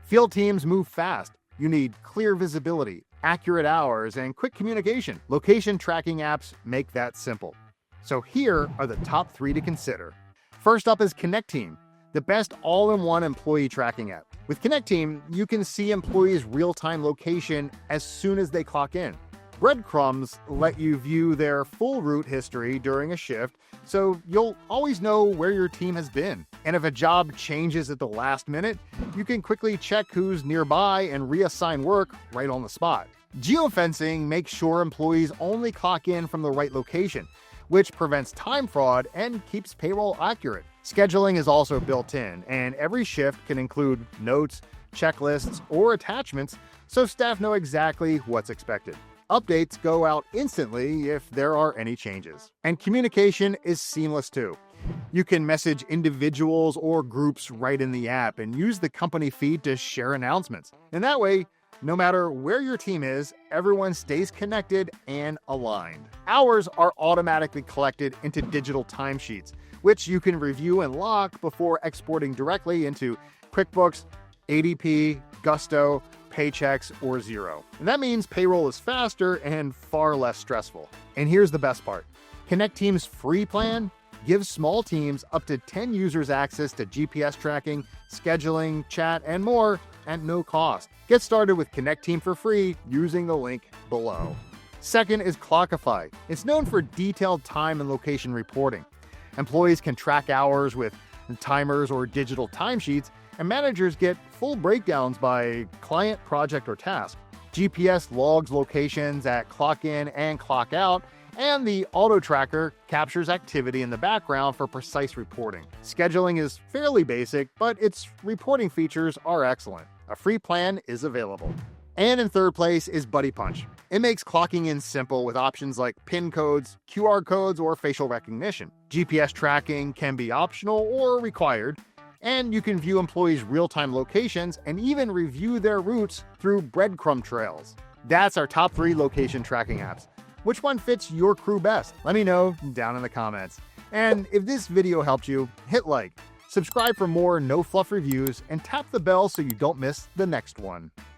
Field teams move fast. You need clear visibility, accurate hours, and quick communication. Location tracking apps make that simple. So here are the top 3 to consider. First up is Connecteam, the best all-in-one employee tracking app. With Connecteam, you can see employees' real-time location as soon as they clock in. Breadcrumbs let you view their full route history during a shift, so you'll always know where your team has been. And if a job changes at the last minute, you can quickly check who's nearby and reassign work right on the spot. Geofencing makes sure employees only clock in from the right location, which prevents time fraud and keeps payroll accurate. Scheduling is also built in, and every shift can include notes, checklists, or attachments so staff know exactly what's expected. Updates go out instantly if there are any changes. And communication is seamless too. You can message individuals or groups right in the app and use the company feed to share announcements. And that way, no matter where your team is, everyone stays connected and aligned. Hours are automatically collected into digital timesheets, which you can review and lock before exporting directly into QuickBooks, ADP, Gusto, Paychex, or Xero. And that means payroll is faster and far less stressful. And here's the best part. Connecteam's free plan gives small teams up to 10 users access to GPS tracking, scheduling, chat, and more at no cost. Get started with Connecteam for free using the link below. Second is Clockify. It's known for detailed time and location reporting. Employees can track hours with timers or digital timesheets, and managers get full breakdowns by client, project, or task. GPS logs locations at clock in and clock out, and the auto tracker captures activity in the background for precise reporting. Scheduling is fairly basic, but its reporting features are excellent. A free plan is available. And in third place is Buddy Punch. It makes clocking in simple with options like PIN codes, QR codes, or facial recognition. GPS tracking can be optional or required, and you can view employees' real-time locations and even review their routes through breadcrumb trails. That's our top 3 location tracking apps. Which one fits your crew best? Let me know down in the comments. And if this video helped you, hit like, subscribe for more no-fluff reviews, and tap the bell so you don't miss the next one.